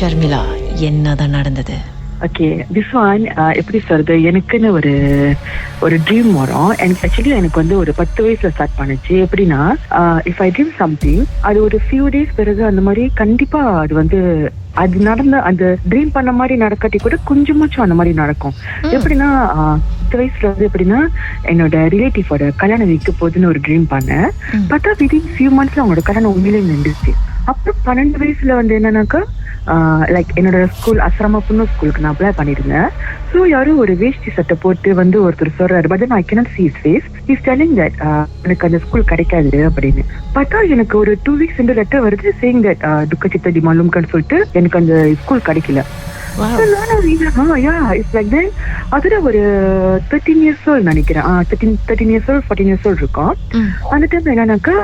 ஷர்மிளா, என்னதான் நடந்தது? Okay, this one எப்படி சொல்றது, எனக்குன்னு ஒரு ட்ரீம் வரும். எனக்கு ஆக்சுவலி எனக்கு வந்து ஒரு 10 வயசுல ஸ்டார்ட் பண்ணுச்சு. எப்படின்னா, இஃப் ஐ ட்ரீம் சம்திங், அது ஒரு ஃபியூ டேஸ் பிறகு அந்த மாதிரி கண்டிப்பா அது வந்து அது நடந்த அந்த ட்ரீம் பண்ண மாதிரி நடக்காட்டி கூட கொஞ்சமாச்சும் அந்த மாதிரி நடக்கும். எப்படின்னா 10 வயசுல வந்து எப்படின்னா என்னோட ரிலேட்டிவோட கல்யாணம் வைக்க போகுதுன்னு ஒரு ட்ரீம் பண்ணேன். பார்த்தா விதின் ஃபியூ மந்த்ஸ்ல அவங்களோட கல்யாணம் உண்மையிலே நின்றுச்சு. அப்புறம் 12 வயசுல வந்து என்னன்னாக்கா லைக் என்னோட ஸ்கூல் அஸ்ராமா புண்ணு ஸ்கூலுக்கு நான் அப்ளை பண்ணிருந்தேன். ஸோ யாரும் ஒரு வேஷ்டி சட்டை போட்டு வந்து ஒருத்தர் சொல்றாரு, but I cannot see his face. He's telling that எனக்கு அந்த ஸ்கூல் கிடைக்காது அப்படின்னு. பார்த்தா எனக்கு ஒரு 2 weeks இந்த லெட்டர் வருது saying that துக்க சித்த டி மாலும்கான்னு சொல்லிட்டு எனக்கு அந்த ஸ்கூல் கிடைக்கல. அதுல ஒரு 13 years old நினைக்கிறேன், 13 years old 14 years old இருக்கும். அந்த டைம் என்னன்னாக்கா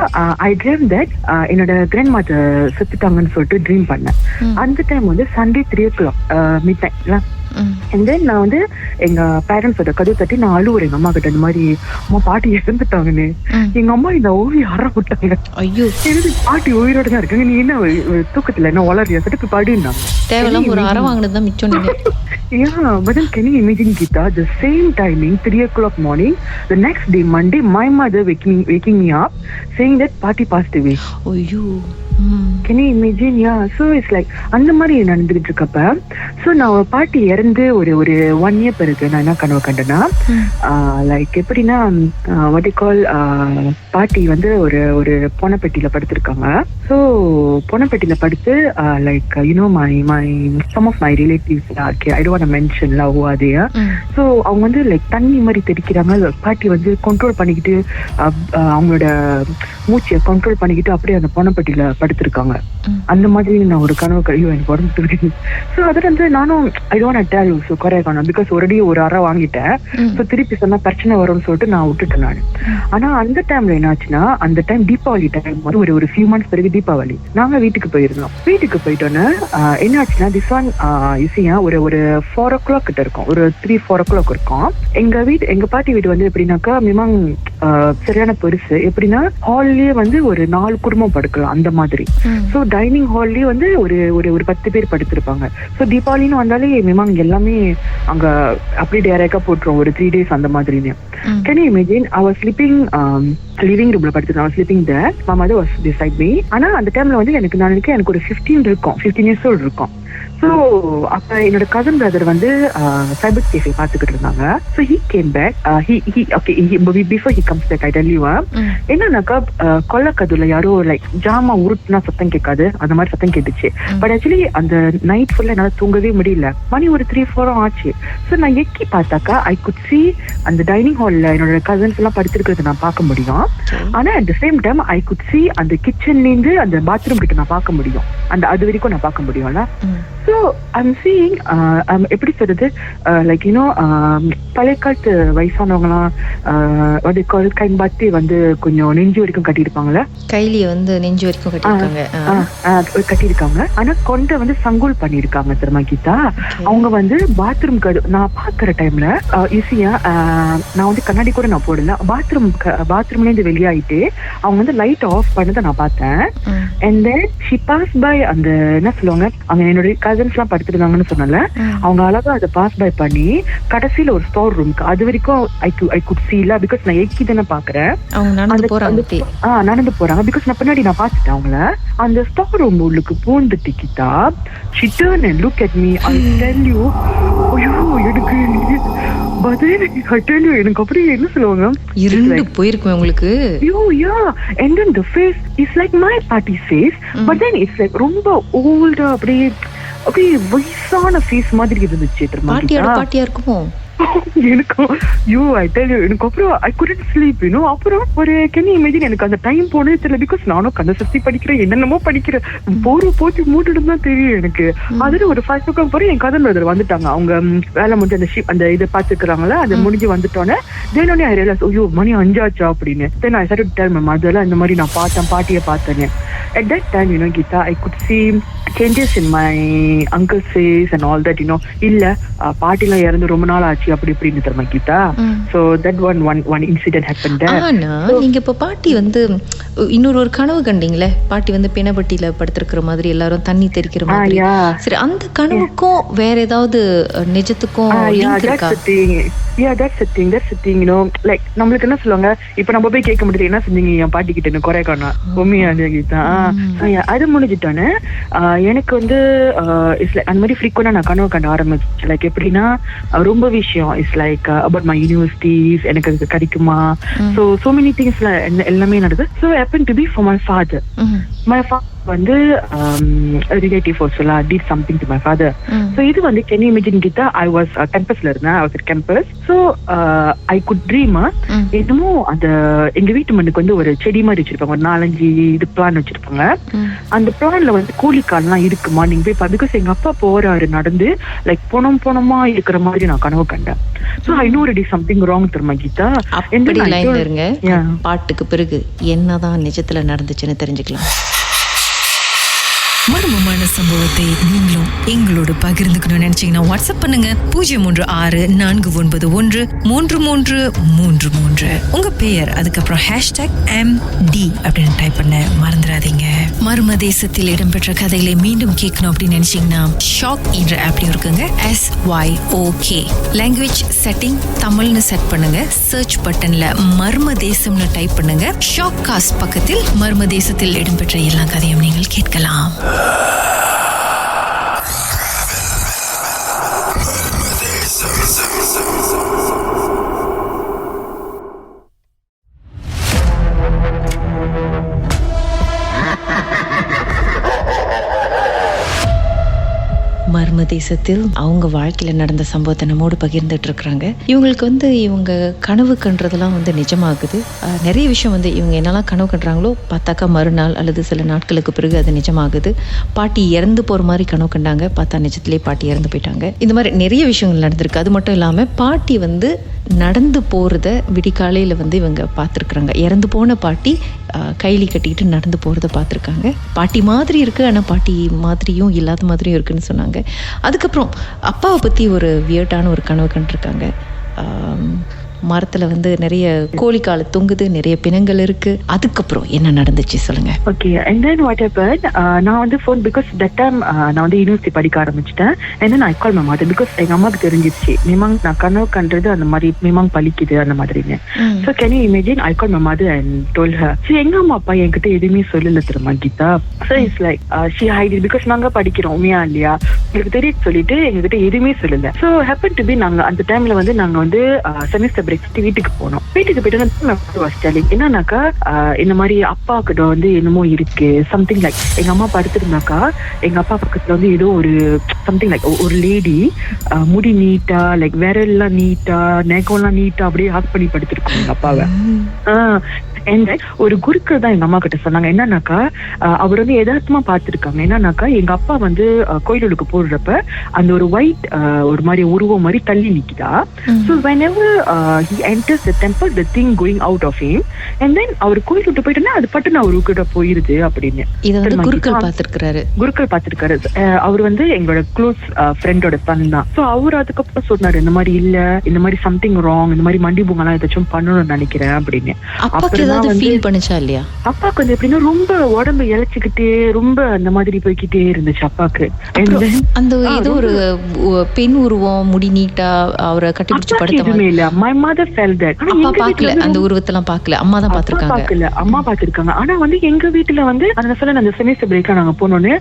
ஐ ட்ரீம் தட் என்னோட கிராண்ட் மதர் செத்துட்டாங்கன்னு சொல்லிட்டு ட்ரீம் பண்ணேன். அந்த டைம் வந்து Sunday 3 o'clock midnight. And then நான் வந்து எங்க பேரண்ட்ஸோட கதவு தட்டி நான் அழுவுறேன் எங்க அம்மா கிட்ட, இந்த மாதிரி அம்மா பாட்டி இறந்துட்டாங்கன்னு. எங்க அம்மா இந்த ஓவியம் அற விட்டாங்க. ஐயோ, எனக்கு பாட்டி உயிரோட தான் இருக்காங்க, நீ என்ன தூக்கத்துல என்ன வளரியா சட்டுக்கு பாடினாங்க. தேவையில்லாம ஒரு அற வாங்கினதுதான் மிச்சம். Yeah, but then can you imagine, Geeta, the same timing, 3 o'clock morning, the next day, Monday, my mother waking me up, saying that party passed away. ஐயோ, can you imagine? Yeah, so it's like அந்த மாதிரி நடந்துகிட்டு இருக்கப்ப, so நான் பாட்டி இறந்து ஒரு 1 year பிறகு நான் என்ன கனவு கண்டேன்னா, லைக் எப்படின்னா what you call பாட்டி வந்து ஒரு பொனப்பெட்டியில படுத்திருக்காங்க. ஸோ பொனப்பெட்டியில படுத்து like you know my some of my relatives, I don't want to mention love அது. ஸோ அவங்க வந்து லைக் தண்ணி மாதிரி தெரிக்கிறாங்க. பாட்டி வந்து கண்ட்ரோல் பண்ணிக்கிட்டு அவங்களோட மூச்சை கண்ட்ரோல் பண்ணிக்கிட்டு அப்படியே அந்த பொனப்பெட்டியில படுத்திருக்காங்க. அந்த மாதிரி நான் ஒரு கனவு கழிவு எனக்கு உடம்பு. ஸோ அதுல வந்து நானும் I don't tell you, so குறைய பிகாஸ் ஒரே ஒரு அறை வாங்கிட்டேன். ஸோ திருப்பி சொன்னா பிரச்சனை வரும்னு சொல்லிட்டு நான் விட்டுட்டேன் நான். ஆனா அந்த டைம்ல என்ன ஆச்சுன்னா, அந்த டைம் தீபாவளி டைம் வந்து ஒரு ஃபியூ மந்த்ஸ் பிறகு தீபாவளி நாங்க வீட்டுக்கு போயிருந்தோம். வீட்டுக்கு போயிட்டோன்னு என்ன ஆச்சுன்னா, திஸ் ஒன் இசையா ஒரு 4 o'clock கிட்ட இருக்கும், ஒரு 3-4 o'clock இருக்கும். எங்க பாட்டி வீடு வந்து எப்படின்னாக்கா மிமாங் சரியான பெருசு. எப்படின்னா ஹால்லயே வந்து ஒரு 4 குடும்பம் படுக்கலாம் அந்த மாதிரி. ஸோ டைனிங் ஹால்லயே வந்து ஒரு 10 பேர் படுத்திருப்பாங்க. ஸோ தீபாவளின்னு வந்தாலே மிமாங் எல்லாமே அங்க அப்படி டேரக்டா போட்டுரும் ஒரு 3 days அந்த மாதிரி. Can you imagine? I was sleeping living roomல படுத்துட்டு, I was sleeping there. My mother was beside me. ஆனா அந்த டைம்ல வந்து எனக்கு ஒரு 15 years old இருக்கும். ஸோ அப்ப என்னோட கசன் பிரதர் வந்து சைபர் கேஃபே பாத்துக்கிட்டு இருந்தாங்க. So he came back. Before he comes back, I tell you என்னன்னாக்கா கொல்லக்கதுல யாரோ லைக் ஜாமா உருட்டுனா சத்தம் கேட்காது, அந்த மாதிரி சத்தம் கேட்டுச்சு. பட் ஆக்சுவலி அந்த நைட் ஃபுல்லா என்னால தூங்கவே முடியல. மணி ஒரு 3-4 ஆச்சு. ஸோ நான் எக்கி பார்த்தாக்கா ஐ குட் see அந்த டைனிங் ஹால்ல என்னோட கசன்ஸ் எல்லாம் படுத்திருக்கிறத நான் பார்க்க முடியும். ஆனா at the same time I could see அந்த கிச்சன்ல இருந்து அந்த பாத்ரூம் கிட்ட நான் பார்க்க முடியும். அது வரைக்கும் நான் பார்க்க முடியும்ல. So I'm seeing எப்படி சொல்றது, லைக் யூனோ பழைய காலத்து வயசானவங்கலாம் what you call கைம்பாத்தி வந்து கொஞ்சம் நெஞ்சு வரைக்கும் கட்டியிருப்பாங்கல்ல, கைலிய வந்து நெஞ்சு வரைக்கும் கட்டியிருக்காங்க. ஆனா கொண்ட வந்து சங்கூல் பண்ணிருக்காங்க தெரியுமா கீதா. அவங்க வந்து பாத்ரூம் நான் பாக்குற டைம்ல ஈஸியா நான் வந்து கண்ணாடி கூட நான் போடல, பாத்ரூம்ல இருந்து வெளியாயிட்டு அவங்க வந்து லைட் ஆஃப் பண்ணதை நான் பார்த்தேன். And then she passed by அந்த என்ன சொல்லுவாங்க, அவங்க என்னோட கசன்ஸ் எல்லாம் படுத்திருந்தாங்கன்னு சொன்னால, அவங்க அழகா அதை பாஸ் பை பண்ணி கடைசியில ஒரு ஸ்டோர் ரூம்க்கு அது வரைக்கும் ஐ குட் சீல, பிகாஸ் நான் எக்கி தானே பாக்குறேன். நடந்து போறாங்க பிகாஸ் நான் பின்னாடி நான் பாத்துட்டேன் அவங்கள. அந்த ஸ்டோர் ரூம் உள்ளுக்கு பூந்துட்டு கிட்டா she turned and look at me. I tell you, ஐயோ எனக்கு எனக்கு அப்படியே என்ன சொல்லுவாங்க, இருந்து போயிருக்கும் உங்களுக்கு. And then the face is like my party's face, but then it's like ரொம்ப old, அப்படியே வயசான ஃபேஸ் மாதிரி இருந்துச்சு. பாட்டியா இருக்குமோ எனக்கும் எனக்கு அப்புறம் ஐ couldn't sleep, அப்புறம் ஒரு கேன் யூ இமேஜின் எனக்கு அந்த டைம் போனதே தெரியல. பிகாஸ் நானும் கந்தசக்தி படிக்கிறேன், என்னென்னமோ படிக்கிறேன், போத்தி மூட்டுட்டு தான் தெரியும் எனக்கு. அதுல ஒரு 5 o'clock போற என் கதன் பிரதர் வந்துட்டாங்க. அவங்க வேலை முடிஞ்சு அந்த ஷிப் அந்த இதை பாத்துக்கிறாங்களா, அது முடிஞ்சு வந்துட்டோன்னே தென் ஐ ரியலைஸ் ஐயோ மணி 5 ஆச்சா அப்படின்னு. தென் ஐ started to tell my mother இந்த மாதிரி நான் பாட்டியை பார்த்தேன். At that time, Geeta, I could see changes in my uncle's face and all that. இல்ல பாட்டிலாம் இறந்து ரொம்ப நாள் ஆச்சு, ஆச்சு அப்படி இப்படின்னு தெரியுமா Geetha. So that one incident happened. ஆனா நீங்க இப்ப பாட்டி வந்து இன்னொரு கனவு கண்டீங்களே, பாட்டி வந்து பிணப்பட்டியில படுத்திருக்கிற மாதிரி, எல்லாரும் தண்ணி தெளிக்கிற மாதிரி. சரி, அந்த கனவுக்கும் வேற ஏதாவது நிஜத்துக்கும் லிங்க் இருக்கா? That's the thing, you know, like நம்மளுக்கு என்ன சொல்லுவாங்க, இப்ப நம்ம போய் கேட்க முடியாது என்ன செஞ்சீங்க என் பாட்டி கிட்ட குறை காணா உண்மையா கீதா. அது முடிஞ்சிட்டோன்னு எனக்கு வந்து அந்த மாதிரி ஃப்ரீக்வெண்டா நான் கனவு கண்ட ஆரம்பிச்சு. லைக் எப்படின்னா ரொம்ப விஷயம் it's like about my universities, எனக்கு அது கிடைக்குமா, so many things எல்லாமே நடக்குது. So happened to be for my father. My father வந்து relative also did something to my father. So இது வந்து can you imagine Geetha, I was campusல இருந்தேன், I was at campus. So I could dream என்னமோ அந்த எங்க வீட்டு மண்ணுக்கு வந்து ஒரு செடி மாதிரி வச்சிருப்பாங்க, ஒரு 4-5 இது பிளான் வச்சிருப்பாங்க. அந்த பிளான்ல வந்து கோழிக்கால்லாம் இருக்குமா நீங்க போய் பிகாஸ் எங்க அப்பா போறாரு நடந்து, லைக் போனமா இருக்கிற மாதிரி நான் கனவு கண்டேன். So I know already something wrong தெரியுமா கீதா. அப்படி லைன்ல இருங்க, பாட்டுக்கு பிறகு என்னதான் நிஜத்துல நடந்துச்சுன்னு தெரிஞ்சுக்கலாம். மர்மமான சம்பவத்தை நீங்களும் எங்களோடு பகிர்ந்துக்கணும்னு நினைச்சீங்கன்னா வாட்ஸ்அப் பண்ணுங்க 0364333333. உங்க பெயர் அதுக்கப்புறம் #MD அப்படின்னு டைப் பண்ண மறந்துடாதீங்க. மர்ம தேசத்தில் இடம்பெற்ற கதைகளை மீண்டும் கேட்கணும் அப்படின்னு நினைச்சீங்கன்னா ஷாக் என்ற ஆப்லயும் இருக்குங்க, SYOK. லாங்குவேஜ் செட்டிங் தமிழ்னு செட் பண்ணுங்க, சர்ச் பட்டன்ல மர்ம தேசம்னு டைப் பண்ணுங்க. ஷாக் காஸ்ட் பக்கத்தில் மர்ம தேசத்தில் இடம்பெற்ற எல்லா கதையும் நீங்கள் கேட்கலாம். மர்ம தேசத்தில் அவங்க வாழ்க்கையில நடந்த சம்பவத்தை நம்மோடு பகிர்ந்துட்டு இருக்கிறாங்க. இவங்களுக்கு வந்து இவங்க கனவு கண்டதெல்லாம் வந்து நிஜமாகுது. நிறைய விஷயம் வந்து இவங்க என்னெல்லாம் கனவு கண்டுறாங்களோ பார்த்தாக்கா மறுநாள் அல்லது சில நாட்களுக்கு பிறகு அது நிஜமாகுது. பாட்டி இறந்து போற மாதிரி கனவு கண்டாங்க, பார்த்தா நிஜத்திலே பாட்டி இறந்து போயிட்டாங்க. இந்த மாதிரி நிறைய விஷயங்கள் நடந்திருக்கு. அது மட்டும் இல்லாம பாட்டி வந்து நடந்து போறத விடிகாலையில வந்து இவங்க பார்த்துருக்குறாங்க. இறந்து போன பாட்டி கைலி கட்டிக்கிட்டு நடந்து போறத பார்த்துருக்காங்க. பாட்டி மாதிரி இருக்கு, ஆனா பாட்டி மாதிரியும் இல்லாத மாதிரியும் இருக்குன்னு சொன்னாங்க. அதுக்கப்புறம் அப்பாவை பத்தி ஒரு வியர்டான ஒரு கனவு கண்டிருக்காங்க. மரத்துல வந்து நிறைய கோழிக்கால தொங்குது, நிறைய பிணங்கள் இருக்கு. அதுக்கப்புறம் என்ன நடந்துச்சு சொல்லுங்க. Okay, and then what happened, நான் வந்து phone because that time நான் வந்து யூனிவர்சிட்டி படிக்க ஆரம்பிச்சிட்டேன். and then I call my mother because எங்க அம்மாக்கு தெரிஞ்சிருச்சு மேமாங் நான் கனவு கண்டது அந்த மாதிரி மேமாங் பலிக்குது அந்த மாதிரின்னு. so can you imagine, I called my mother and told her. சரி, எங்க அம்மா அப்பா என்கிட்ட எதுவுமே சொல்லல தெரியுமா Geetha. so it's like she hide it because நாங்க படிக்கிறோம் உண்மையா இல்லையா, எனக்கு தெரியும் சொல்லிட்டு எங்ககிட்ட எதுவுமே சொல்லல. so happen to be நாங்க அந்த டைம்ல வந்து நாங்க வந்து செமிஸ்டர் பிரேக் வீட்டுக்கு போனோம். வீட்டுக்கு போயிட்டு என்னன்னாக்கா இந்த மாதிரி அப்பா கிட்ட வந்து என்னமோ இருக்கு சம்திங் லைக் எங்க அம்மா படுத்திருந்தாக்கா எங்க அப்பா பக்கத்துல வந்து ஏதோ ஒரு சம்திங் லைக் ஒரு லேடி முடி நீட்டா லைக் விரல்லாம் நீட்டா நெகம்லாம் நீட்டா அப்படியே ஹாக் பண்ணி படுத்திருக்கோம் எங்க அப்பாவை. ஒரு குருக்கள் தான் எங்க அம்மா கிட்ட சொன்னாங்க என்னன்னாக்கா அவர் வந்து யதார்த்தமா பார்த்திருக்காங்க. என்னன்னாக்கா எங்க அப்பா வந்து கோயிலுக்கு போடுறப்ப அந்த ஒரு ஒயிட் ஒரு மாதிரி உருவம் மாதிரி தள்ளி நிக்குதா. so whenever he enters the temple the thing going out of him and then அவர் கோயில் விட்டு போயிட்டோன்னா அது பட்டு அவரு கிட்ட போயிருது அப்படின்னு குருக்கள் பார்த்திருக்காரு. அவர் வந்து எங்களோட க்ளோஸ் ஃப்ரெண்டோட சன் தான். சோ அவர் அதுக்கப்புறம் சொன்னாரு இந்த மாதிரி இல்ல, இந்த மாதிரி சம்திங் ராங், இந்த மாதிரி மண்டி பூங்கெல்லாம் ஏதாச்சும் பண்ணணும்னு நினைக்கிறேன் அப்படின்னு. அப்பா கொஞ்சம் எப்படின்னா ரொம்ப உடம்பு இழைச்சுக்கிட்டே ரொம்ப அந்த மாதிரி போய்கிட்டே இருந்துச்சு அப்பாக்கு. அந்த ஏதோ ஒரு பெண் உருவம் முடி நீட்டா அவரை கட்டிப்பிடிச்சு படுத்த இல்ல. my mother felt that. அப்பா பாக்கல, அந்த உருவத்தெல்லாம் பாக்கல, அம்மா தான் பாத்துருக்காங்க. அம்மா பாத்துருக்காங்க. ஆனா வந்து எங்க வீட்டுல வந்து அந்த செமிஸ்டர் பிரேக்ல நாங்க போனோன்னு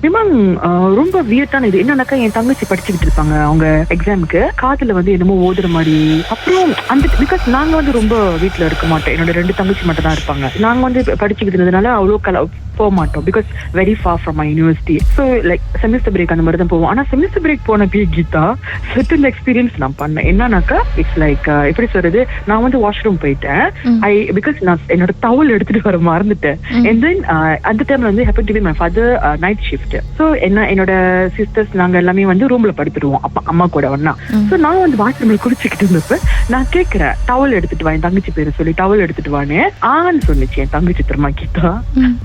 ரொம்ப வியர்டான இது என்னன்னாக்கா என் தங்கச்சி படிச்சுக்கிட்டு இருப்பாங்க அவங்க எக்ஸாமுக்கு, காதுல வந்து என்னமோ ஓதுற மாதிரி. அப்புறம் அந்த பிகாஸ் நாங்க வந்து ரொம்ப வீட்டுல இருக்க மாட்டோம், என்னோட 2 தங்கச்சி மட்டும் தான் இருப்பாங்க. நாங்க வந்து படிச்சுக்கிட்டு இருந்ததுனால அவ்வளோ போக மாட்டோம் because very far from my university. So like semester break அந்த மாதிரி தான் போவோம். ஆனா செமிஸ்டர் பிரேக் போன கீதா செட்டில் எக்ஸ்பீரியன்ஸ் நான் பண்ணேன். என்னன்னாக்கா இட்ஸ் லைக் எப்படி சொல்றது, நான் வந்து வாஷ்ரூம் போயிட்டேன். பிகாஸ் நான் என்னோட டவல் எடுத்துட்டு வர மறந்துட்டேன். and then அந்த டைம்ல வந்து happen to be my father night shift. So என்னோட சிஸ்டர்ஸ் நாங்க எல்லாமே வந்து ரூம்ல படுத்துடுவோம் அப்பா அம்மா கூட ஒன்னா. ஸோ நான் வந்து வாஷ்ரூம்ல குடிச்சுக்கிட்டு இருந்தப்ப நான் கேட்கிறேன் டவல் எடுத்துட்டு வா, என் தங்கச்சி பேரை சொல்லி டவல் எடுத்துட்டு வான்னு ஆன்னு சொன்னிச்சு என் தங்கச்சி திரும்ப கீதா.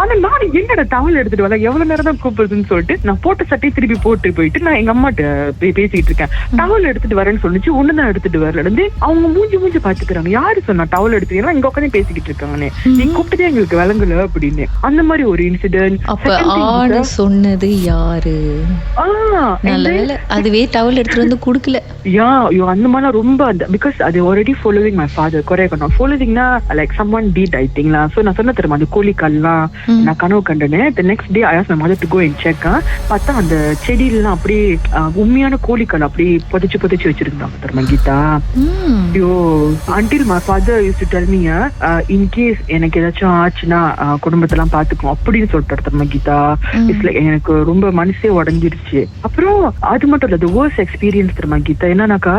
ஆனா நான் என்னோட டவல் எடுத்துட்டு வரல, எவ்வளவு நேரம் தான் கூப்பிடுதுன்னு சொல்லிட்டு நான் போட்ட சட்டையை திருப்பி போட்டு போயிட்டு நான் எங்க அம்மாட்ட பேசிட்டு இருக்கேன். டவல் எடுத்துட்டு வரேன்னு சொல்லிச்சு, ஒண்ணுதான் எடுத்துட்டு வரல. அவங்க மூஞ்சி பாத்துக்கிறாங்க, யாரு சொன்னா டவல் எடுத்துக்கலாம், இங்க உட்காந்து பேசிக்கிட்டு இருக்காங்கன்னு, நீ கூப்பிட்டதே எங்களுக்கு விளங்கல அப்படின்னு. அந்த மாதிரி ஒரு இன்சிடென்ட். சொன்னது யாரு? நல்ல வேளை அதுவே டவல் எடுத்துட்டு வந்து குடுக்கல. அந்த மாதிரி ரொம்ப பிகாஸ் அது ஆல்ரெடி ஃபாலோவிங் மை ஃபாதர். கொரேகனா ஃபாலோவிங்னா like someone did I think லா. சோ நான் சொன்ன தெரியுமா அந்த கோழிக்கால்லாம் நான் கனவு கண்டனே. The next day I asked my mother to go and check. பார்த்தா அந்த செடியிலாம் அப்படியே உண்மையான கோழிக்கால் அப்படியே புதைச்சு வச்சிருந்தாங்க தெரியுமா கீதா. ஐயோ, until my father used to tell me in case எனக்கு ஏதாச்சும் ஆச்சுன்னா குடும்பத்தெல்லாம் பாத்துக்கும் அப்படின்னு சொல்லிட்டு தெரியுமா கீதா. இட்ஸ் லைக் எனக்கு ரொம்ப மனசே உடஞ்சிருச்சு. அப்புறம் அது மட்டும் இல்ல, the worst experience தெரியுமா கீதா என்னன்னாக்கா,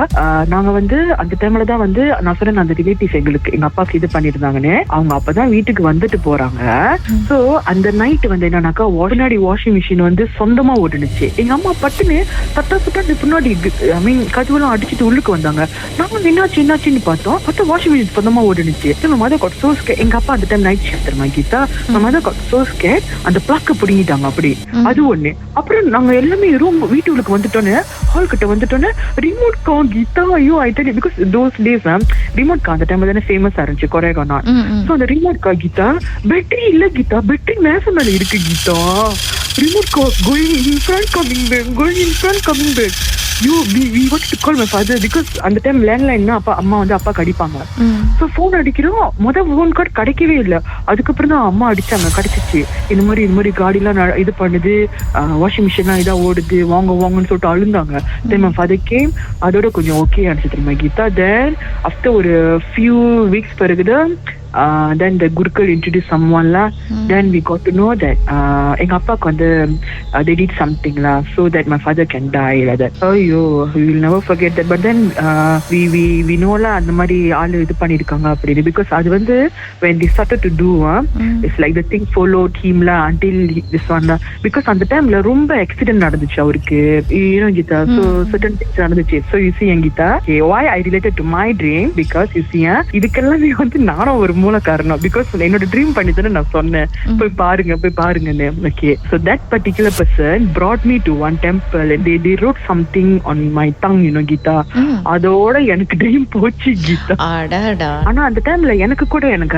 நாங்க வந்து அந்த டைம்ல தான் வந்து நான் சொன்னேன் அந்த ரிலேட்டிவ் எங்களுக்கு எங்க அப்பாவுக்கு இது பண்ணிருந்தாங்கன்னு, அவங்க அப்பதான் வீட்டுக்கு வந்துட்டு போறாங்க. சோ அந்த நைட் வந்து என்னன்னாக்கா உடனடி வாஷிங் மிஷின் வந்து சொந்தமா ஓடுனுச்சு. எங்க அம்மா பட்டுன்னு தட்டா பின்னாடி ஐ மீன் கதவுலாம் அடிச்சுட்டு உள்ளுக்கு வந்தாங்க. நாங்க என்னாச்சுன்னு பார்த்தோம், பார்த்தா வாஷிங் மிஷின் சொந்தமா ஓடுனுச்சு. எங்க அப்பா அந்த டைம் நைட் ஷிஃப்ட் தெரியுமா கீதா. அந்த பிளாக்க பிடிங்கிட்டாங்க அப்படி. அது ஒண்ணு. அப்புறம் நாங்க எல்லாமே ரூம் வீட்டுக்கு வந்துட்டோன்னு ஹால் கிட்ட வந்துட்டோன்னு ரிமோட் கார் கீதா. ஐயோ I tell you because those days remote car அந்த டைம்ல தானே ஃபேமஸா இருந்துச்சு கொரேகனா. சோ அந்த ரிமோட் கார் கீதா பேட்டரி இல்ல கீதா, பேட்டரி மேல இருக்கு கீதா. Remote car going in front coming back. We wanted to call my father because அந்த டைம் லேண்ட்லைன் அம்மா வந்து அப்பா கடிப்பாங்க. சோ போன் அடிக்கிறோம், போன் கார்டு கிடைக்கவே இல்லை. அதுக்கப்புறம் தான் அம்மா அடிச்சாங்க, கிடைச்சிச்சு. இந்த மாதிரி காடிலாம் இது பண்ணுது, வாஷிங் மிஷின்லாம் இதா ஓடுது, வாங்கன்னு சொல்லிட்டு அழுந்தாங்க. தென் my father came, அதோட கொஞ்சம் ஓகே ஆனிச்சு தெரியுமா கீதா. தென் ஆஃப்டர் ஒரு few weeks பிறகுதான் then the gurukal introduced someone la. Then we got to know that எங்க அப்பாக்கு வந்து they did something la, so that my father can die like that. Ayyo, we will never forget that. But then we know la அந்த மாதிரி ஆளு இது பண்ணிருக்காங்க அப்படின்னு. because அது வந்து when they started to do it's like the thing followed him la until this one la. because அந்த டைம்ல ரொம்ப ஆக்சிடென்ட் நடந்துச்சு அவருக்கு, you know Geeta. So certain things நடந்துச்சு. So you see Geeta, okay, why I related to my dream, because you see இதுக்கெல்லாம் வந்து நானும் ஒரு மூல காரணம். பிகாஸ் என்னோட ட்ரீம் பண்ணி தானே நான் சொன்னேன் போய் பாருங்கன்னு. Okay, so that particular person brought me to one temple and they wrote something on my tongue, you know Geeta. அதோட எனக்கு ட்ரீம் போச்சு கீதா. ஆனா அந்த டைம்ல எனக்கு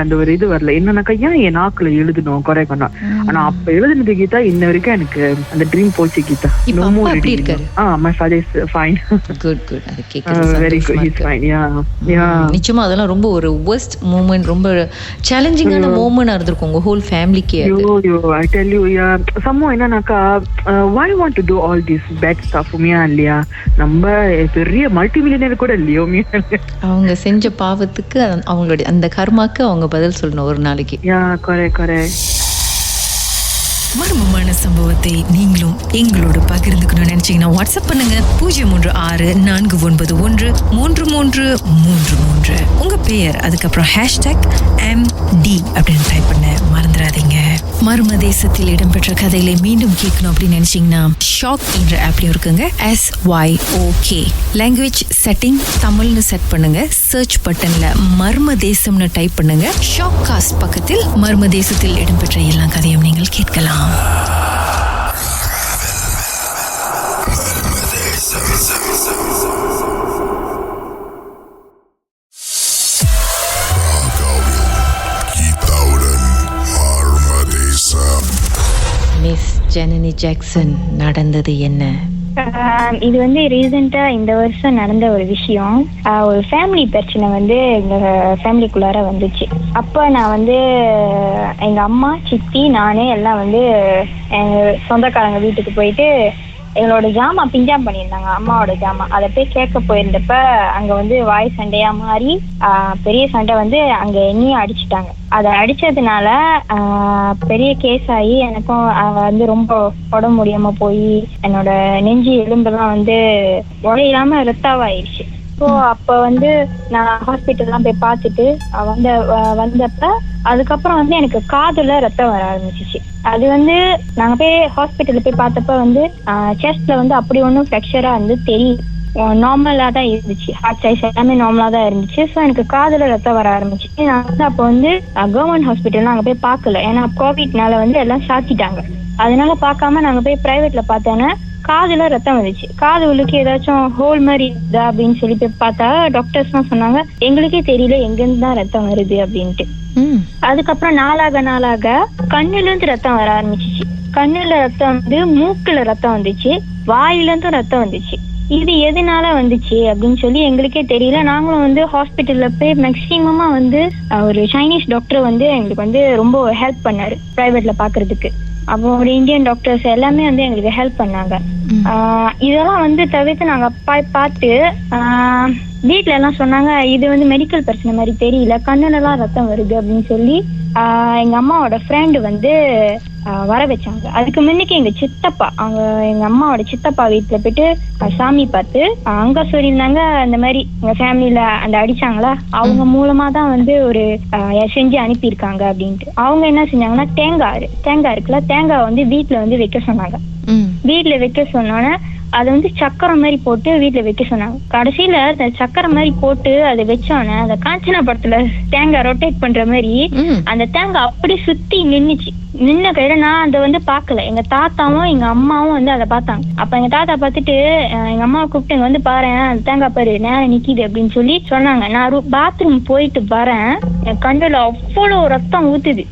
அந்த ஒரு இது வரல, என்னன்னாக்கா ஏன் என் நாக்குல எழுதணும் கொரேகனா. ஆனா அப்ப எழுதுனது கீதா இன்ன வரைக்கும் எனக்கு அந்த ட்ரீம் போச்சு Geetha. No more reading. my father is fine. good அது கேக்குறது very good, he's fine. yeah நிச்சயமா அதெல்லாம் ரொம்ப ஒரு worst moment, ரொம்ப சேலஞ்சிங்கான மோமெண்டா இருந்திருக்கும் உங்க whole ஃபேமிலிக்கே. I tell you, somehow என்னன்னாக்கா why you want to do all this bad stuff உமியா இல்லையா, நம்ம பெரிய மல்டி மில்லியனர் கூட இல்லையோ உமியா. அவங்க செஞ்ச பாவத்துக்கு அவங்களுடைய அந்த கர்மாக்கு அவங்க பதில் சொல்லணும் ஒரு நாளைக்கு. correct. மர்மமான சம்பவத்தை நீங்களும் எங்களோடு பகிர்ந்துக்கணும்னு நினைச்சீங்கன்னா வாட்ஸ்அப் பண்ணுங்க 0364333333. உங்க பெயர் அதுக்கப்புறம் #MD அப்படின்னு டைப் பண்ண மறந்துடாதீங்க. மர்ம தேசத்தில் இடம்பெற்ற கதைகளை மீண்டும் கேட்கணும் அப்படின்னு நினைச்சீங்கன்னா ஷாக் என்ற ஆப்லயும் இருக்குங்க. SYOK லாங்குவேஜ் செட்டிங் தமிழ்னு செட் பண்ணுங்க. சர்ச் பட்டன்ல மர்ம தேசம்னு டைப் பண்ணுங்க. ஷாக் காஸ்ட் பக்கத்தில் மர்ம தேசத்தில் இடம்பெற்ற எல்லா கதையும் நீங்கள் கேட்கலாம். மிஸ் ஜனனி ஜாக்சன், நடந்தது என்ன? இது வந்து ரீசெண்டா இந்த வருஷம் நடந்த ஒரு விஷயம். ஒரு ஃபேமிலி பிரச்சனை வந்து எங்க ஃபேமிலிக்குள்ளார வந்துச்சு. அப்ப நான் வந்து எங்க அம்மா, சித்தி, நானே எல்லாம் வந்து எங்க சொந்தக்காரங்க வீட்டுக்கு போயிட்டு எங்களோட ஜாமா பிஞ்சாம் பண்ணியிருந்தாங்க, அம்மாவோட ஜாமா. அதை போய் கேட்க போயிருந்தப்ப அங்க வந்து வாய் சண்டையா மாறி பெரிய சண்டை வந்து அங்க என்னையும் அடிச்சுட்டாங்க. அதை அடிச்சதுனால பெரிய கேஸ் ஆகி எனக்கும் வந்து ரொம்ப உடம்பு முடியாம போய் என்னோட நெஞ்சு எலும்பெல்லாம் வந்து உடையாம ரத்தாவாயிருச்சு. ஸோ அப்போ வந்து நான் ஹாஸ்பிட்டல்லாம் போய் பார்த்துட்டு வந்தப்ப அதுக்கப்புறம் வந்து எனக்கு காதுல ரத்தம் வர ஆரம்பிச்சிச்சு. அது வந்து நாங்கள் போய் ஹாஸ்பிட்டலில் போய் பார்த்தப்ப வந்து செஸ்ட்ல வந்து அப்படி ஒன்றும் ஃப்ராக்சரா வந்து தெரியும். நார்மலா தான் இருந்துச்சு. ஹார்ட் சைஸ் எல்லாமே நார்மலா தான் இருந்துச்சு. ஸோ எனக்கு காதுல ரத்தம் வர ஆரம்பிச்சு. நான் வந்து அப்போ வந்து கவர்மெண்ட் ஹாஸ்பிட்டல் அங்கே போய் பார்க்கல, ஏன்னா கோவிட்னால வந்து எல்லாம் சாத்திட்டாங்க. அதனால பார்க்காம நாங்க போய் பிரைவேட்ல பார்த்தோன்னா காதுல ரத்தம் வந்துச்சு. காது உள்ளுக்கு ஏதாச்சும் ஹோல் மாதிரி இருக்குதா அப்படின்னு சொல்லி போய் பார்த்தா டாக்டர்ஸ்லாம் சொன்னாங்க எங்களுக்கே தெரியல எங்கிருந்து தான் ரத்தம் வருது அப்படின்ட்டு. அதுக்கப்புறம் நாளாக கண்ணுல இருந்து ரத்தம் வர ஆரம்பிச்சிச்சு. கண்ணுல ரத்தம் வந்து மூக்குல ரத்தம் வந்துச்சு, வாயில இருந்தும் ரத்தம் வந்துச்சு. இது எதனால வந்துச்சு அப்படின்னு சொல்லி எங்களுக்கே தெரியல. நாங்களும் வந்து ஹாஸ்பிட்டல்ல போய் மேக்சிமமா வந்து ஒரு சைனீஸ் டாக்டர் வந்து எங்களுக்கு வந்து ரொம்ப ஹெல்ப் பண்ணாரு பிரைவேட்ல பாக்குறதுக்கு. அப்போ ஒரு இந்தியன் டாக்டர்ஸ் எல்லாமே வந்து எங்களுக்கு ஹெல்ப் பண்ணாங்க. இதெல்லாம் வந்து தவிர்த்து நாங்க பார்த்து வீட்டுல எல்லாம் சொன்னாங்க இது வந்து மெடிக்கல் பிரச்சனை மாதிரி தெரியல, கண்ணுல எல்லாம் ரத்தம் வருது அப்படின்னு சொல்லி எங்க அம்மாவோட ஃப்ரெண்டு வந்து வர வச்சாங்க. அதுக்கு முன்னுக்கு எங்க சித்தப்பா, அவங்க எங்க அம்மாவோட சித்தப்பா வீட்டுல போயிட்டு சாமி பார்த்து அங்க சொல்லியிருந்தாங்க இந்த மாதிரி எங்க ஃபேமிலியில அந்த அடிச்சாங்களா அவங்க மூலமா தான் வந்து ஒரு செஞ்சு அனுப்பியிருக்காங்க அப்படின்ட்டு. அவங்க என்ன செஞ்சாங்கன்னா தேங்காய் இருக்குல்ல, தேங்காய் வந்து வீட்டுல வந்து வைக்க சொன்னாங்க. வீட்டுல வைக்க சொன்னோன்னே அதை வந்து சக்கரை மாதிரி போட்டு வீட்டுல வைக்க சொன்னாங்க. கடைசியில அந்த சக்கரை மாதிரி போட்டு அதை வச்சோன்னே அந்த காஞ்சனா படத்துல தேங்காய் ரொட்டேட் பண்ற மாதிரி அந்த தேங்காய் அப்படி சுத்தி நின்ன கையில நான் அதை வந்து பாக்கல. எங்க தாத்தாவும் எங்க அம்மாவும் வந்து அதை பார்த்தாங்க. அப்ப எங்க தாத்தா பார்த்துட்டு எங்க அம்மாவை கூப்பிட்டு இங்க வந்து பாரு அந்த தேங்காய் பாரு நேரம் நிக்கிது அப்படின்னு சொல்லி சொன்னாங்க. நான் பாத்ரூம் போயிட்டு வரேன், என் கண்ணுல அவ்வளவு ரத்தம் ஊத்துது.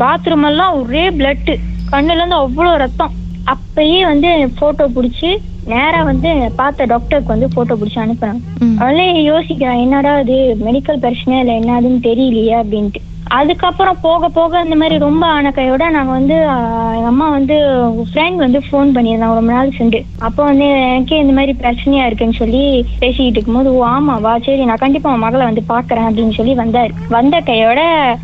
பாத்ரூம் எல்லாம் ஒரே பிளட், கண்ணுல இருந்து அவ்வளவு ரத்தம். அப்பயே வந்து போட்டோ பிடிச்சி நேரா வந்து பார்த்த டாக்டருக்கு வந்து போட்டோ பிடிச்சி அனுப்புறாங்க. அவளே யோசிக்கிறேன் என்னடா இது மெடிக்கல் பிரச்சனை இல்லை என்னதுன்னு தெரியலையே அப்படின்ட்டு. அதுக்கப்புறம் போக போக இந்த மாதிரி ரொம்ப ஆன கையோட நாங்க வந்து எங்க அம்மா வந்து ஃப்ரெண்ட் வந்து ஃபோன் பண்ணியிருந்தாங்க ரொம்ப நாள் சென்று. அப்போ வந்து எனக்கே இந்த மாதிரி பிரச்சனையா இருக்குன்னு சொல்லி பேசிக்கிட்டு இருக்கும்போது ஓ ஆமாவா சரி நான் கண்டிப்பா உன் மகளை வந்து பாக்குறேன் அப்படின்னு சொல்லி வந்தாரு. வந்த கையோட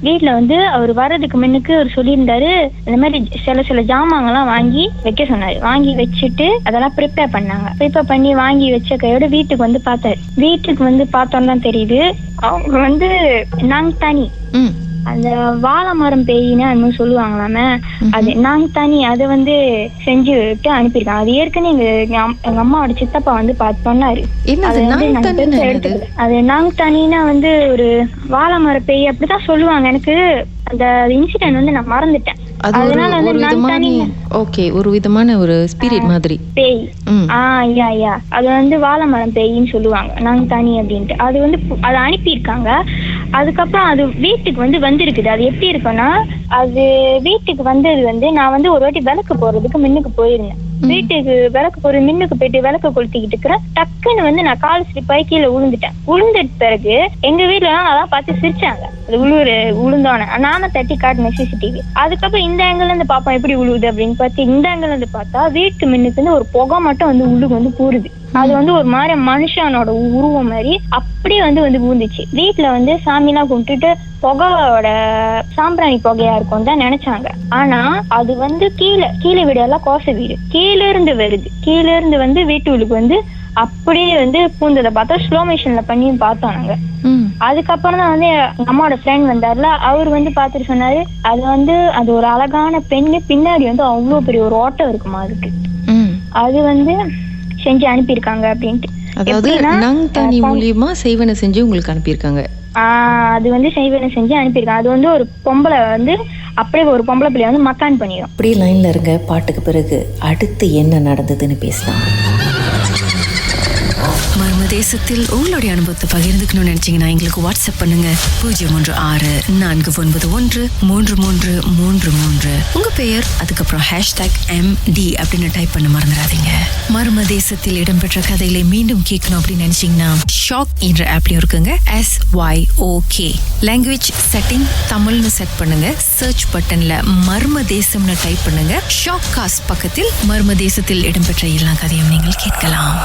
வீட்டுல வந்து அவர் வர்றதுக்கு முன்னுக்கு அவர் சொல்லியிருந்தாரு இந்த மாதிரி சில ஜாமான்லாம் வாங்கி வைக்க சொன்னாரு. வாங்கி வச்சுட்டு அதெல்லாம் ப்ரிப்பேர் பண்ணாங்க. ப்ரிப்பேர் பண்ணி வாங்கி வச்ச கையோட வீட்டுக்கு வந்து பார்த்தாரு. வீட்டுக்கு வந்து பார்த்தோன்னு தான் தெரியுது அவங்க வந்து நாங்தானி அந்த வாழை மரம் பேயின்னு அது சொல்லுவாங்களாமே, அது நாங்தானி அதை வந்து செஞ்சுட்டு அனுப்பியிருக்காங்க. அது ஏற்கனவே எங்க அம்மாவோட சித்தப்பா வந்து சொன்னாரு. அது நாங்தானின்னா வந்து ஒரு வாழை மர பேய் அப்படிதான் சொல்லுவாங்க. எனக்கு அந்த இன்சிடென்ட் வந்து நான் மறந்துட்டேன். ஒரு விதமான ஒரு ஸ்பிரிட் மாதிரி பேய். அது வந்து வாழை மரம் பேயின்னு சொல்லுவாங்க நாங்தானி அப்படின்ட்டு. அது வந்து அதை அனுப்பியிருக்காங்க. அதுக்கப்புறம் அது வீட்டுக்கு வந்து வந்திருக்குது. அது எப்படி இருக்குன்னா அது வீட்டுக்கு வந்தது வந்து நான் வந்து ஒரு வாட்டி விளக்கு போறதுக்கு முன்னுக்கு போயிருந்தேன். வீட்டுக்கு விளக்கு போற மின்னுக்கு போயிட்டு விளக்கு கொளுத்திக்கிட்டு இருக்கிறேன். டக்குன்னு வந்து நான் கால் ஸ்லிப் ஆகி கீழே விழுந்துட்ட பிறகு எங்க வீட்டுல அதான் பார்த்து சிரிச்சாங்க. அது விழுந்தோன நானும் தட்டி காட்டினேன் சிசிடிவி. அதுக்கப்புறம் இந்த ஆங்கிள் இருந்து பாப்பா எப்படி விழுவுது அப்படின்னு பார்த்து இந்த ஆங்கிள் இருந்து பார்த்தா வீட்டுக்கு முன்னுக்கு வந்து ஒரு புகை மட்டும் வந்து உள்ளுக்கு வந்து கூறுது. அது வந்து ஒரு மாதிரி மனுஷனோட உருவம் மாதிரி அப்படியே வந்து விழுந்துச்சு. வீட்டுல வந்து சாமிலாம் கும்பிட்டுட்டு புகையோட சாம்பிராணி புகையா இருக்கும் தான் நினைச்சாங்க. ஆனா அது வந்து கீழே வீடு எல்லாம் கோசை வீடு கீழே இருந்து வருது. கீழே இருந்து வந்து வீட்டுக்கு வந்து அப்படியே வந்து பூந்ததை பார்த்தா ஸ்லோ மோஷன்ல பண்ணி பார்த்தோம் நாங்க. அதுக்கப்புறம் தான் வந்து அம்மாவோட ஃப்ரெண்ட் வந்தார்ல, அவர் வந்து பார்த்துட்டு சொன்னாரு அது ஒரு அழகான பெண்ணு, பின்னாடி வந்து அவ்வளவு பெரிய ஒரு ஓட்டம் இருக்குமா அதுக்கு, அது வந்து செஞ்சு அனுப்பியிருக்காங்க அப்படின்ட்டு. அதாவது நாங்தானி மூலியமா செய்வன செஞ்சு உங்களுக்கு அனுப்பியிருக்காங்க. அது வந்து செய்வன செஞ்சு அனுப்பியிருக்காங்க. அது வந்து ஒரு பொம்பளை வந்து அப்படியே ஒரு பொம்பளை பிள்ளைய வந்து மக்கான் பண்ணிடும். அப்படியே லைன்ல இருங்க. பாட்டுக்கு பிறகு அடுத்து என்ன நடந்ததுன்னு பேசலாம். மர்மதேசத்தில் உங்களுடைய அனுபவத்தை பகிர்ந்துக்கணும்னு நினைச்சீங்கன்னா எங்களுக்கு வாட்ஸ்அப் பண்ணுங்க 016-493-3333. உங்க பெயர் அதுக்கப்புறம் #MD அப்படின்னு டைப் பண்ண மறந்துடாதீங்க. மர்மதேசத்தில் இடம்பெற்ற கதைகளை மீண்டும் கேட்கணும் அப்படின்னு நினைச்சீங்கன்னா ஷாக் என்ற ஆப்லயும் இருக்குங்க. SYOK லாங்குவேஜ் செட்டிங் தமிழ்னு செட் பண்ணுங்க. சர்ச் பட்டன்ல மர்மதேசம்னு டைப் பண்ணுங்க. ஷாக் காஸ்ட் பக்கத்தில் மர்மதேசத்தில் இடம்பெற்ற எல்லா கதையும் நீங்கள் கேட்கலாம்.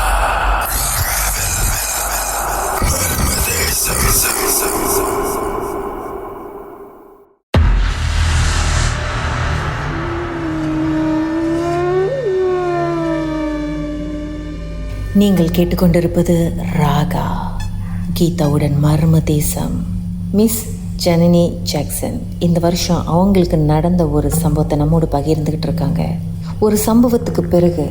நீங்கள் கேட்டுக்கொண்டிருப்பது ராகா கீதாவுடன் மர்மதேசம். மிஸ் ஜனனி ஜாக்சன் இந்த வருஷம் அவங்களுக்கு நடந்த ஒரு சம்பவத்தை நம்மோடு பகிர்ந்துக்கிட்டு இருக்காங்க. ஒரு சம்பவத்துக்கு பிறகு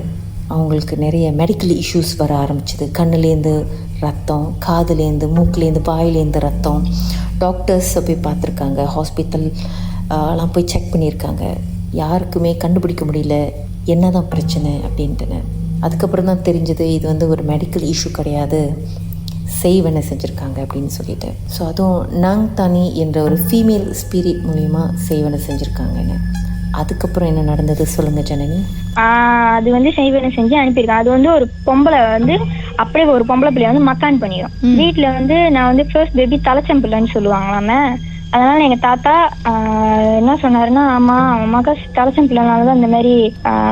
அவங்களுக்கு நிறைய மெடிக்கல் இஷ்யூஸ் வர ஆரம்பிச்சிது. கண்ணுலேருந்து ரத்தம், காதுலேருந்து, மூக்குலேருந்து, வாயிலேருந்து ரத்தம். டாக்டர்ஸை போய் பார்த்துருக்காங்க, ஹாஸ்பிட்டல் எல்லாம் போய் செக் பண்ணியிருக்காங்க. யாருக்குமே கண்டுபிடிக்க முடியல என்ன தான் பிரச்சனை அப்படின்ட்டுன்னு. அதுக்கப்புறம் தான் தெரிஞ்சது இது வந்து ஒரு மெடிக்கல் இஷ்யூ கிடையாது, செய்வனை செஞ்சுருக்காங்க அப்படின்னு சொல்லிட்டு. ஸோ அதுவும் நாங் தானி என்ற ஒரு ஃபீமேல் ஸ்பிரிட் மூலிமா செய்வனை செஞ்சுருக்காங்கன்னு. அதுக்கப்புறம் என்ன நடந்தது சொல்லுங்கள் ஜனனி. அது வந்து செய்வனை செஞ்சு அனுப்பியிருக்கேன். அது வந்து ஒரு பொம்பளை வந்து அப்படியே ஒரு பொம்பளை பிள்ளைய வந்து மக்கான் பண்ணிடும். வீட்டில் வந்து நான் வந்து ஃபர்ஸ்ட் பேபி தலைச்சம்பிள்ளைன்னு சொல்லுவாங்களாமே. அதனால எங்க தாத்தா என்ன சொன்னாருன்னா, ஆமா அவன் மக தலைச்சம் பிள்ளைனாலதான் இந்த மாதிரி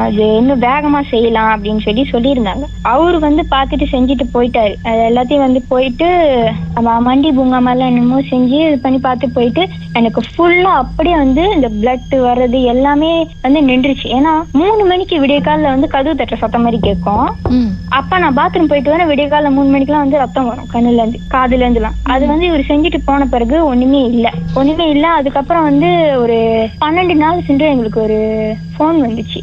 அது இன்னும் வேகமா செய்யலாம் அப்படின்னு சொல்லியிருந்தாங்க. அவரு வந்து பார்த்துட்டு செஞ்சுட்டு போயிட்டாரு. எல்லாத்தையும் வந்து போயிட்டு மண்டி பூங்கா மாதிரிலாம் என்னமோ செஞ்சு இது பண்ணி பார்த்து போயிட்டு எனக்கு ஃபுல்லா அப்படியே வந்து இந்த பிளட் வர்றது எல்லாமே வந்து நின்றுச்சு. ஏன்னா 3 மணிக்கு விடிய காலில் வந்து கதவு தட்டுற சத்தம் மாதிரி கேட்கும். அப்ப நான் பாத்ரூம் போயிட்டு வரேன், விடிய காலில் 3 மணிக்கெல்லாம் வந்து ரத்தம் வரும் கண்ணுல இருந்து காதுல இருந்துலாம். அது வந்து இவர் செஞ்சுட்டு போன பிறகு ஒண்ணுமே இல்லை. அதுக்கப்புறம் வந்து ஒரு 12 நாள் சென்று எங்களுக்கு ஒரு போன் வந்துச்சு.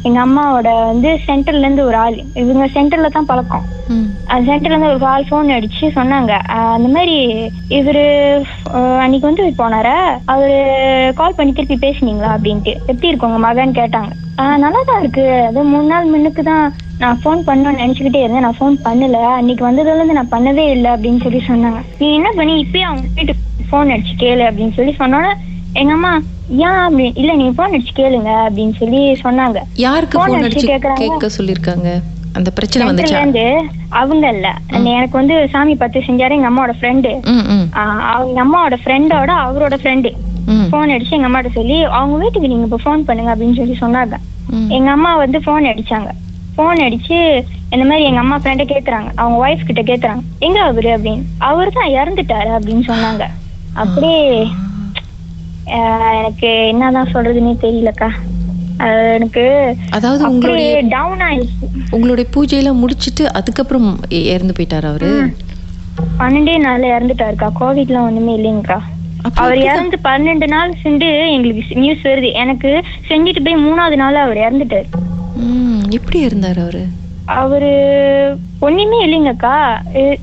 எங்க அம்மாவோட வந்து சென்டர்ல இருந்து ஒரு ஆள், இவங்க சென்டர்ல தான் பழக்கம், அந்த சென்டர்ல இருந்து ஒரு ஆள் போன் அடிச்சு சொன்னாங்க, அந்த மாதிரி இவரு அன்னைக்கு வந்து போனாரா, அவரு கால் பண்ணி திருப்பி பேசுனீங்களா அப்படின்ட்டு. எப்படி இருக்கு உங்க மகன்னு கேட்டாங்க. நல்லாதான் இருக்கு, அது 3 நாள் முன்னுக்கு தான் நான் ஃபோன் பண்ணணும்னு நினைச்சுக்கிட்டே இருந்தேன், நான் ஃபோன் பண்ணல, அன்னைக்கு வந்ததுல இருந்து நான் பண்ணவே இல்லை அப்படின்னு சொன்னாங்க. நீ என்ன பண்ணி இப்பயே அவங்க வீட்டுக்கு ஃபோன் அடிச்சு கேளு அப்படின்னு சொன்னோன்னா எங்க அம்மா ஏன் அப்படி இல்ல நீங்க ஃபோன் அடிச்சு கேளுங்க அப்படின்னு சொன்னாங்க. யாருக்கு ஃபோன் அடிச்சு கேட்க சொல்லிருக்காங்க? அந்த பிரச்சனை வந்துச்சு அவங்க இல்ல, எனக்கு வந்து சாமி பார்த்து செஞ்சாரு எங்க அம்மாவோட ஃப்ரெண்டு. அவங்க அம்மாவோட ஃப்ரெண்டோட அவரோட ஃப்ரெண்டு ஃபோன் அடிச்சு எங்க அம்மாட்ட சொல்லி அவங்க வீட்டுக்கு நீங்க இப்ப ஃபோன் பண்ணுங்க அப்படின்னு சொன்னாங்க. எங்க அம்மா வந்து ஃபோன் அடிச்சாங்க. ஃபோன் அடிச்சு இந்த மாதிரி எங்க அம்மா ஃப்ரெண்ட கேக்குறாங்க, அவங்க ஒய்ஃப் கிட்ட கேக்குறாங்க எங்க அவரு அப்படின்னு. அவரு தான் இறந்துட்டாரு அப்படின்னு சொன்னாங்க. அப்படியே எனக்கு என்னதான் சொல்றதுன்னே தெரியலக்கா. எனக்கு அதாவது டவுன் ஆயிடுச்சு. உங்களுடைய பூஜையெல்லாம் முடிச்சிட்டு அதுக்கப்புறம் இறந்து போயிட்டாரு அவரு? 12 நாள்ல இறந்துட்டாருக்கா. கோவிட்லாம் ஒண்ணுமே இல்லைங்கக்கா. அவர் இறந்து 12 நாள் சென்று எங்களுக்கு நியூஸ் வருது. எனக்கு செஞ்சுட்டு போய் 3ஆவது நாள் அவர் இறந்துட்டாரு. எப்படி இருந்தாரு அவரு? அவரு ஒண்ணுமே இல்லைங்கக்கா,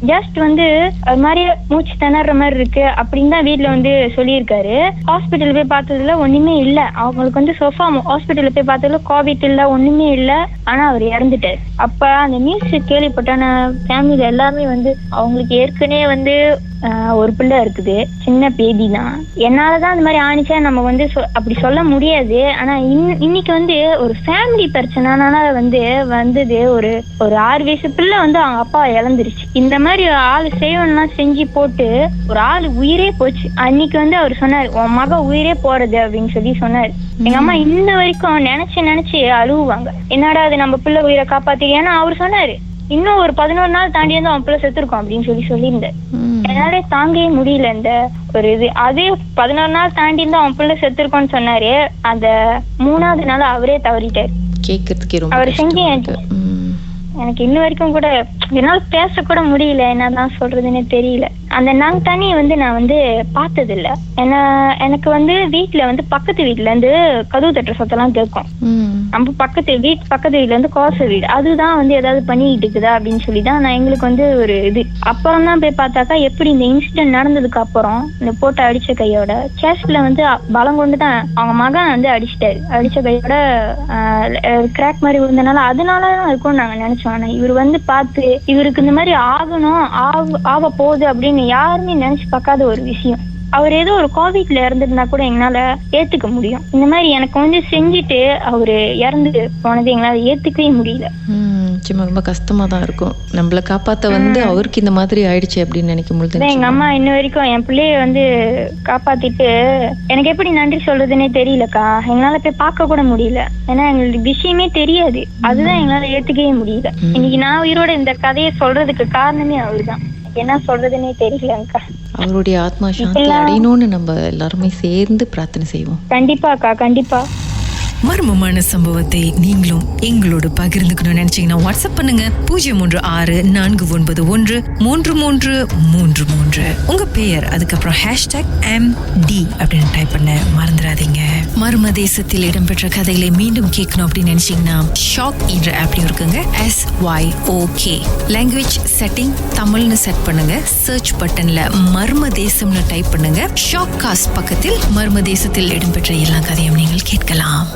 ஜஸ்ட் வந்து அது மாதிரி மூச்சு திணற மாதிரி இருக்கு அப்படின்னு தான் வீட்டுல வந்து சொல்லியிருக்காரு. ஹாஸ்பிட்டல் போய் பார்த்ததுல ஒண்ணுமே இல்ல. அவங்களுக்கு வந்து சொஃபா ஹாஸ்பிட்டல்ல போய் பார்த்ததுல கோவிட் இல்ல, ஒண்ணுமே இல்ல. ஆனா அவர் இறந்துட்டாரு. அப்ப அந்த நியூஸ் கேள்விப்பட்டான ஃபேமிலியில எல்லாருமே வந்து அவங்களுக்கு ஏற்கனவே வந்து ஒரு பிள்ளை இருக்குது, சின்ன பேபி தான். என்னாலதான் அந்த மாதிரி ஆணிச்சா நம்ம வந்து அப்படி சொல்ல முடியாது. ஆனா இன்னைக்கு வந்து ஒரு ஃபேமிலி பிரச்சனைனால வந்து வந்தது ஒரு 6 வயசு பிள்ளை வந்து அவங்க அப்பா இழந்துருச்சு. இந்த மாதிரி ஆளு செய்வன்லாம் செஞ்சு போட்டு ஒரு ஆளு உயிரே போச்சு. அன்னைக்கு வந்து அவர் சொன்னாரு உன் மக உயிரே போறது அப்படின்னு சொன்னாரு. எங்க அம்மா இன்ன வரைக்கும் நினைச்சு அழுவாங்க, என்னடா அது நம்ம பிள்ளை உயிரை காப்பாத்தி. ஏன்னா அவர் சொன்னாரு இன்னும் ஒரு 11 நாள் தாண்டி வந்து அவன் பிள்ளை செத்துருக்கோம் அப்படின்னு சொல்லியிருந்தேன். என்னால தாங்கவே முடியல இந்த ஒரு இது. அதே 11 நாள் தாண்டி இருந்து அவன் பிள்ளை செத்துருக்கோன்னு சொன்னாரு. அந்த 3ஆவது நாள் அவரே தவறிட்டாரு. அவர் செஞ்சு எனக்கு இன்ன வரைக்கும் கூட என்னால பேச கூட முடியல, என்னதான் சொல்றதுன்னு தெரியல. அந்த நாங் தண்ணி வந்து நான் வந்து பார்த்தது இல்ல. எனக்கு வந்து வீட்டுல வந்து பக்கத்து வீட்டுல இருந்து கதவு தட்டுற சத்தெல்லாம் கேட்கும். நம்ம பக்கத்து வீட்டுல இருந்து கோச வீடு, அதுதான் வந்து ஏதாவது பண்ணிட்டு இருக்குதா அப்படின்னு சொல்லிதான் நான் எங்களுக்கு வந்து ஒரு இது. அப்புறம் தான் போய் பார்த்தாக்கா எப்படி இந்த இன்சிடென்ட் நடந்ததுக்கு அப்புறம் இந்த போட்டு அடிச்ச கையோட சேஸ்ட்ல வந்து பலம் கொண்டுதான் அவங்க மகன் வந்து அடிச்சிட்டாரு. அடிச்ச கையோட கிராக் மாதிரி விழுந்தனால அதனாலதான் இருக்கும்னு நாங்க நினைச்சோம். ஆனா இவர் வந்து பார்த்து இவருக்கு இந்த மாதிரி ஆக போகுது அப்படின்னு யாருமே நினைச்சு பார்க்காத ஒரு விஷயம். அவர் ஏதோ ஒரு கோவிட்ல இறந்துருந்தா கூட எங்களால ஏத்துக்க முடியும். இந்த மாதிரி எனக்கு வந்து செஞ்சுட்டு அவரு இறந்து போனது எங்களால ஏத்துக்கவே முடியல. ரொம்ப கஷ்டமா தான் இருக்கும். நம்மள காப்பாத்த வந்து அவருக்கு இந்த மாதிரி ஆயிடுச்சு அப்படின்னு நினைக்கும் பொழுது எங்க அம்மா இன்ன வரைக்கும் என் பிள்ளைய வந்து காப்பாத்திட்டு எனக்கு எப்படி நன்றி சொல்றதுன்னே தெரியலக்கா. எங்களால போய் பார்க்க கூட முடியல, ஏன்னா எங்களுக்கு விஷயமே தெரியாது. அதுதான் எங்களால ஏத்துக்கவே முடியல. இன்னைக்கு நான் உயிரோட இந்த கதையை சொல்றதுக்கு காரணமே அவருதான். என்ன சொல்றதுன்னே தெரியலக்கா. அவருடைய ஆத்மா சாந்தி அடையணும்னு நம்ம எல்லாருமே சேர்ந்து பிரார்த்தனை செய்வோம். கண்டிப்பாக்கா, கண்டிப்பா. மர்மமான சம்பவத்தை நீங்களும் எங்களோடு பகிர்ந்துக்கணும்னு நினைச்சீங்கன்னா வாட்ஸ்அப் பண்ணுங்க 0364413333. உங்க பெயர் அதுக்கப்புறம் #MD அப்படின்னு டைப் பண்ண மறந்துடாதீங்க. மர்ம தேசத்தில் இடம்பெற்ற கதைகளை மீண்டும் கேட்கணும் அப்படின்னு நினைச்சீங்கன்னா ஷாக் என்ற ஆப்லயும் இருக்குங்க. SYOK லாங்குவேஜ் செட்டிங் தமிழ்னு செட் பண்ணுங்க. சர்ச் பட்டன்ல மர்ம தேசம்னு டைப் பண்ணுங்க. ஷாக் காஸ்ட் பக்கத்தில் மர்ம தேசத்தில் இடம்பெற்ற எல்லா கதையும் நீங்கள் கேட்கலாம்.